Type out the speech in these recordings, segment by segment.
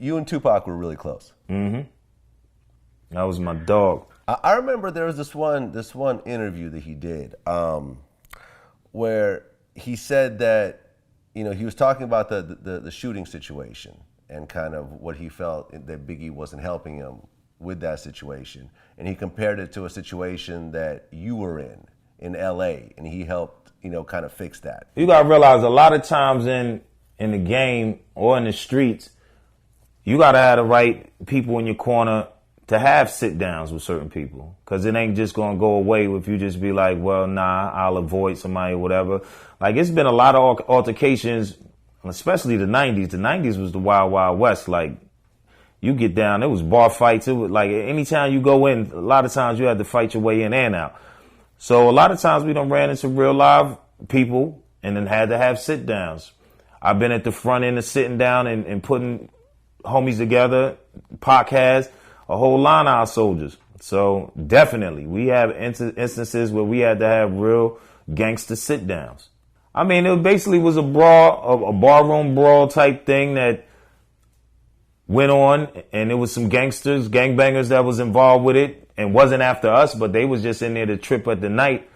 you and Tupac were really close. Mm-hmm. That was my dog. I remember there was this one interview that he did where he said that, you know, he was talking about the shooting situation and kind of what he felt that Biggie wasn't helping him with that situation. And he compared it to a situation that you were in LA, and he helped, you know, kind of fix that. You gotta realize a lot of times in the game or in the streets, you gotta have the right people in your corner to have sit downs with certain people. Cause it ain't just gonna go away if you just be like, well, nah, I'll avoid somebody or whatever. Like, it's been a lot of altercations, especially the 90s. The 90s was the Wild Wild West. Like, you get down, it was bar fights. It was like, anytime you go in, a lot of times you had to fight your way in and out. So a lot of times we done ran into real live people and then had to have sit downs. I've been at the front end of sitting down and putting homies together. Pac has a whole line of our soldiers. So definitely we have instances where we had to have real gangster sit downs. I mean, it basically was a barroom brawl type thing that went on, and it was some gangsters, gangbangers that was involved with it, and wasn't after us, but they was just in there to trip at the night.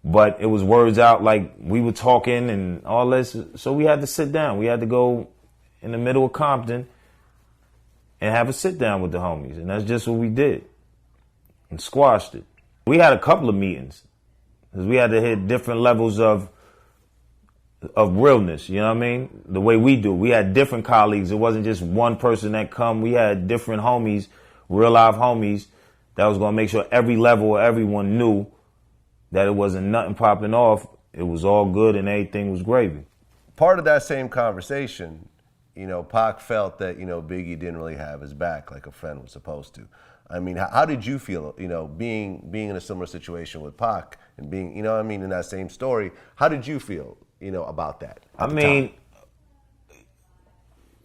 But it was words out like we were talking and all this. So we had to sit down. We had to go in the middle of Compton and have a sit down with the homies. And that's just what we did and squashed it. We had a couple of meetings because we had to hit different levels of realness. You know what I mean? The way we do. We had different colleagues. It wasn't just one person that come. We had different homies, real life homies, that was going to make sure every level of everyone knew that it wasn't nothing popping off. It was all good and everything was gravy. Part of that same conversation, you know, Pac felt that, you know, Biggie didn't really have his back like a friend was supposed to. I mean, how did you feel, you know, being in a similar situation with Pac and being, you know what I mean, in that same story? How did you feel, you know, about that? I mean,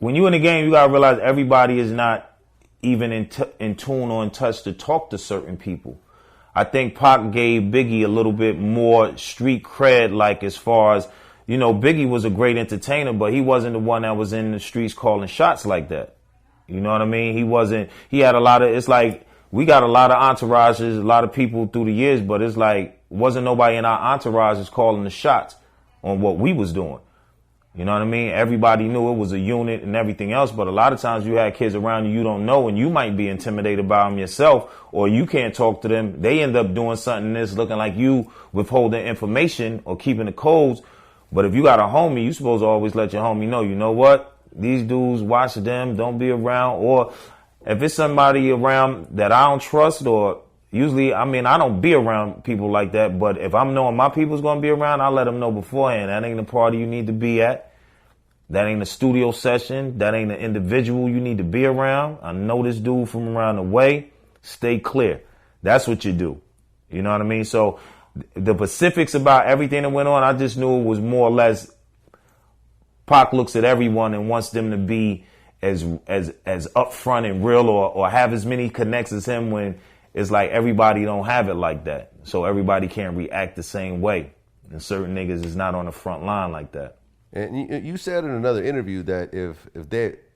when you're in the game, you got to realize everybody is not even in tune or in touch to talk to certain people. I think Pac gave Biggie a little bit more street cred, like as far as, you know, Biggie was a great entertainer, but he wasn't the one that was in the streets calling shots like that. You know what I mean? He had a lot of, it's like, we got a lot of entourages, a lot of people through the years, but it's like, wasn't nobody in our entourages calling the shots on what we was doing. You know what I mean? Everybody knew it was a unit and everything else, but a lot of times you had kids around you don't know, and you might be intimidated by them yourself, or you can't talk to them. They end up doing something that's looking like you withholding information or keeping the codes. But if you got a homie, you supposed to always let your homie know, you know what? These dudes, watch them, don't be around. Or if it's somebody around that I don't trust, or usually, I mean, I don't be around people like that, but if I'm knowing my people's going to be around, I'll let them know beforehand. That ain't the party you need to be at. That ain't a studio session. That ain't an individual you need to be around. I know this dude from around the way. Stay clear. That's what you do. You know what I mean? So the specifics about everything that went on, I just knew it was more or less Pac looks at everyone and wants them to be as upfront and real, or have as many connects as him, when it's like everybody don't have it like that. So everybody can't react the same way. And certain niggas is not on the front line like that. And you said in another interview that if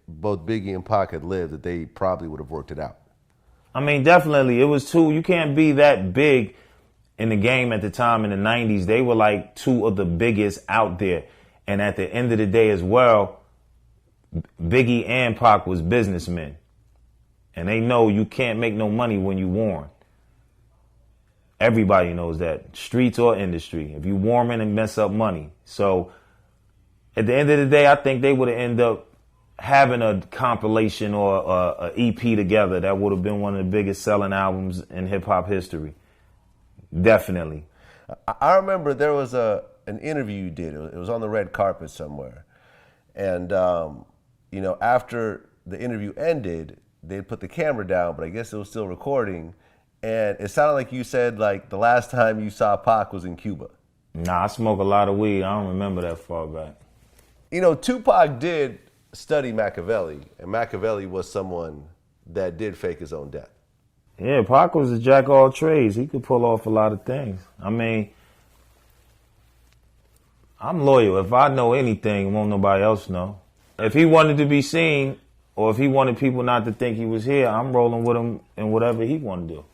both Biggie and Pac had lived, that they probably would have worked it out. I mean, definitely. It was two. You can't be that big in the game at the time in the 90s. They were like two of the biggest out there. And at the end of the day as well, Biggie and Pac was businessmen. And they know you can't make no money when you warm. Everybody knows that, streets or industry. If you warming and mess up money. So at the end of the day, I think they would have ended up having a compilation or a EP together that would have been one of the biggest selling albums in hip hop history. Definitely. I remember there was an interview you did. It was on the red carpet somewhere. And, you know, after the interview ended, they put the camera down, but I guess it was still recording. And it sounded like you said, like, the last time you saw Pac was in Cuba. Nah, I smoke a lot of weed. I don't remember that far back. You know, Tupac did study Machiavelli, and Machiavelli was someone that did fake his own death. Yeah, Pac was a jack of all trades. He could pull off a lot of things. I mean, I'm loyal. If I know anything, won't nobody else know. If he wanted to be seen Or if he wanted people not to think he was here, I'm rolling with him in whatever he want to do.